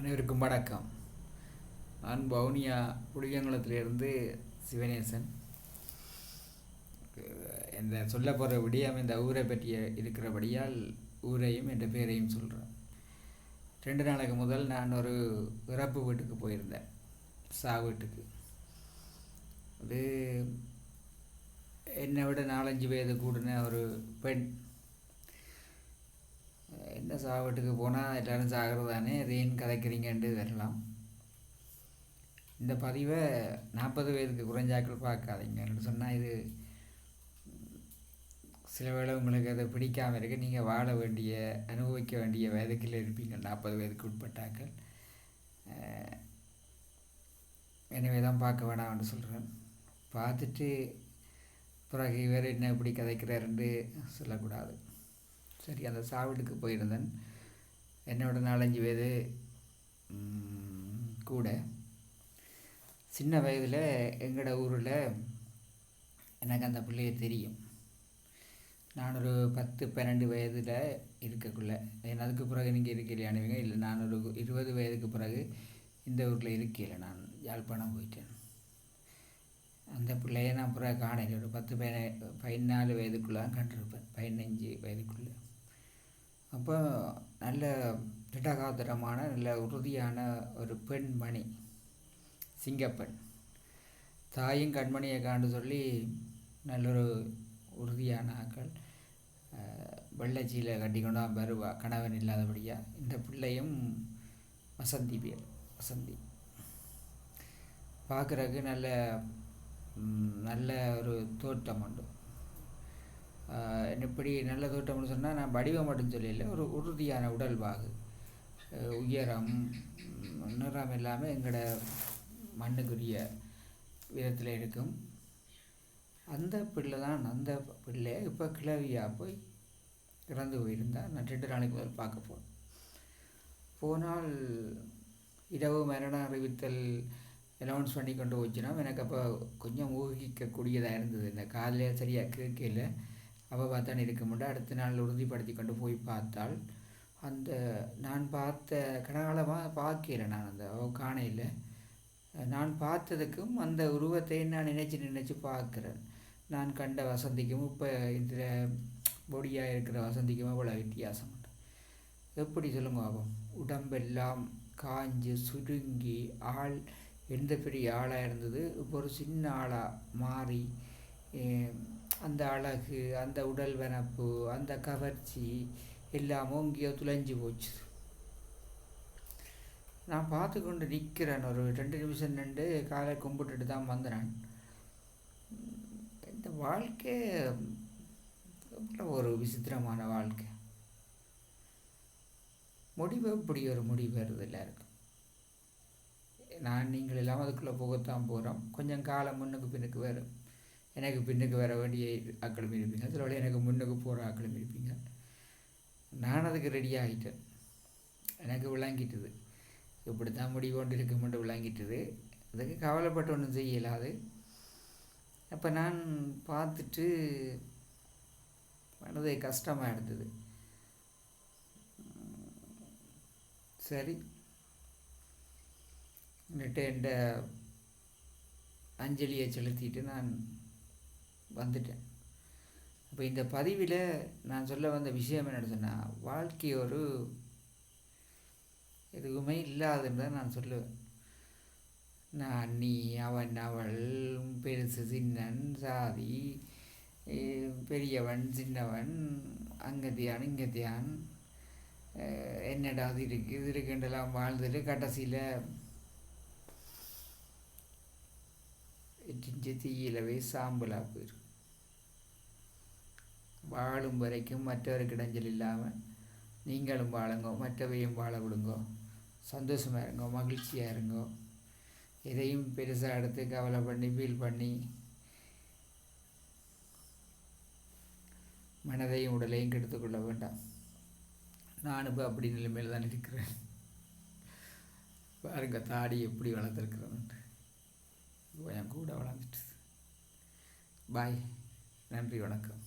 அனைவருக்கும் வணக்கம். நான் வவுனியா புளியங்குளத்திலிருந்து சிவனேசன். இந்த சொல்ல போகிற விடியம் இந்த ஊரை பற்றிய இருக்கிறபடியால் ஊரையும் என்ற பேரையும் சொல்கிறேன். 2 நாளைக்கு முதல் நான் ஒரு இறப்பு வீட்டுக்கு போயிருந்தேன், வீட்டுக்கு. அது என்னை விட 4-5 வயது கூடின ஒரு பெண். என்ன வீட்டுக்கு போனால் எல்லோரும் சாகிறது தானே, அது ஏன் கதைக்கிறீங்கன்ட்டு வரலாம். இந்த பதிவை 40 வயதுக்கு குறைஞ்சாக்கள் பார்க்காதீங்கன்னு சொன்னால், இது சில வேளை உங்களுக்கு அதை பிடிக்காமல் இருக்கு. நீங்கள் வாழ வேண்டிய அனுபவிக்க வேண்டிய வயதுக்கில் இருப்பீங்க 40 வயதுக்கு உட்பட்டாக்கள். எனவே தான் பார்க்க வேணாம்னு சொல்கிறேன். பார்த்துட்டு பிறகு இவர் என்ன இப்படி கதைக்கிறாருன்னு சொல்லக்கூடாது. சரி, அந்த வீட்டுக்கு போயிருந்தேன். என்னோட 4-5 வயது கூட. சின்ன வயதில் எங்களோட ஊரில் எனக்கு அந்த பிள்ளைய தெரியும். நான் ஒரு 10-12 வயதில் இருக்கக்குள்ள, அதுக்கு பிறகு நீங்கள் இருக்கிறீங்க இல்லை, நான் ஒரு 20 வயதுக்கு பிறகு இந்த ஊரில் இருக்கையில் நான் யாழ்ப்பாணம் போயிட்டேன். அந்த பிள்ளைய நான் பிறகு காணையில் ஒரு 10-14 வயதுக்குள்ளே தான் கண்டிருப்பேன், 15 வயதுக்குள்ளே. அப்போ நல்ல திடகாத்திரமான நல்ல உறுதியான ஒரு பெண்மணி, சிங்கப்பெண். தாயும் கண்மணியை காண்டு சொல்லி நல்லொரு உறுதியான ஆக்கள். வெள்ளச்சியில் கட்டி கொண்டு தான் வருவா, கணவன் இல்லாதபடியா. இந்த பிள்ளையும் வசந்தி பேர், வசந்தி. பார்க்குறதுக்கு நல்ல ஒரு தோட்டம் உண்டு. எப்படி நல்ல தோட்டம்னு சொன்னால், நான் வடிவம் மட்டும் சொல்லல, ஒரு உறுதியான உடல்வாகு, உயரம், நிறம் எல்லாமே எங்களோட மண்ணுக்குரிய விதத்தில் இருக்கும். அந்த பிள்ளை இப்போ கிளவியாக போய் இறந்து போயிருந்தால் நான் 2 நாளைக்கு முதல் பார்க்க போனால் இரவு மரணம் அறிவித்தல் அனௌன்ஸ் பண்ணி கொண்டு போச்சுன்னா எனக்கு அப்போ கொஞ்சம் ஊகிக்கக்கூடியதாக இருந்தது. இந்த காலையில் சரியாக கேட்கல, அவள் பார்த்தான் இருக்க முடியாது. அடுத்த நாள் உறுதிப்படுத்தி கொண்டு போய் பார்த்தால், அந்த நான் பார்த்த கனகாலமாக பார்க்கல, நான் அந்த அவள் காணையில். நான் பார்த்ததுக்கும் அந்த உருவத்தை நான் நினச்சி பார்க்குறேன். நான் கண்ட வசந்திக்கும் இப்போ இதில் பொடியாக இருக்கிற வசந்திக்கும் அவ்வளோ வித்தியாசம் உண்டு. எப்படி சொல்லுங்க, அவன் உடம்பெல்லாம் காஞ்சு சுருங்கி ஆள் எந்த பெரிய ஆளாக இருந்தது, இப்போ ஒரு சின்ன ஆளாக மாறி, அந்த அழகு, அந்த உடல் வனப்பு, அந்த கவர்ச்சி எல்லாமோ இங்கேயோ துளைஞ்சு போச்சு. நான் பார்த்து கொண்டு நிற்கிறேன். ஒரு 2 நிமிஷம் நின்று காலை கும்பிட்டுட்டு தான் வந்தேன். இந்த வாழ்க்கை ஒரு விசித்திரமான வாழ்க்கை. முடிவு இப்படி ஒரு முடிவு வருதில்ல இருக்கு. நீங்கள் இல்லாமல் அதுக்குள்ளே போகத்தான் போகிறோம். கொஞ்சம் காலம் முன்னுக்கு பின்னுக்கு வரும். எனக்கு பின்னுக்கு வர வேண்டிய ஆக்களும் இருப்பீங்க, சில வழி எனக்கு முன்னுக்கு போகிற ஆக்களும் இருப்பீங்க. நான் அதுக்கு ரெடியாகிட்டேன். எனக்கு விளங்கிட்டுது இப்படி தான் முடிவு கொண்டு இருக்குமென்று விளங்கிட்டுது. அதுக்கு கவலைப்பட்டு ஒன்றும் செய்யலாது. அப்போ நான் பார்த்துட்டு மனது கஷ்டமாக இருந்தது. சரி, என்ற அஞ்சலியை செலுத்திட்டு நான் வந்துட்டேன். அப்போ இந்த பதிவில் நான் சொல்ல வந்த விஷயம் என்ன சொன்னால், வாழ்க்கை ஒரு எதுவுமே இல்லாதுன்னு தான் நான் சொல்லுவேன். நான், நீ, அவன், அவள், பெருசு சின்னன், சாதி, பெரியவன் சின்னவன், அங்கத்தியான் இங்கத்தியான், என்னடா அது இருக்குது இது இருக்குன்றெல்லாம் வாழ்ந்துட்டு கடைசியில் தீயிலவே சாம்பலாக போயிடும். வாழும் வரைக்கும் மற்றவருக்கு இடைஞ்சல் இல்லாமல் நீங்களும் வாழுங்கோ, மற்றவையும் வாழ விடுங்கோ, சந்தோஷமாக இருங்கோ, மகிழ்ச்சியாக இருங்கோ. எதையும் பெருசாக எடுத்து கவலை பண்ணி ஃபீல் பண்ணி மனதையும் உடலையும் கெடுத்துக்கொள்ள வேண்டாம். நான் இப்போ அப்படி நிலைமையில் தான் இருக்கிறேன். பாருங்க, தாடி எப்படி வளர்த்துருக்குறேன்ட்டு கொஞ்சம் கூட வளர்ந்துட்டு. பாய், நன்றி, வணக்கம்.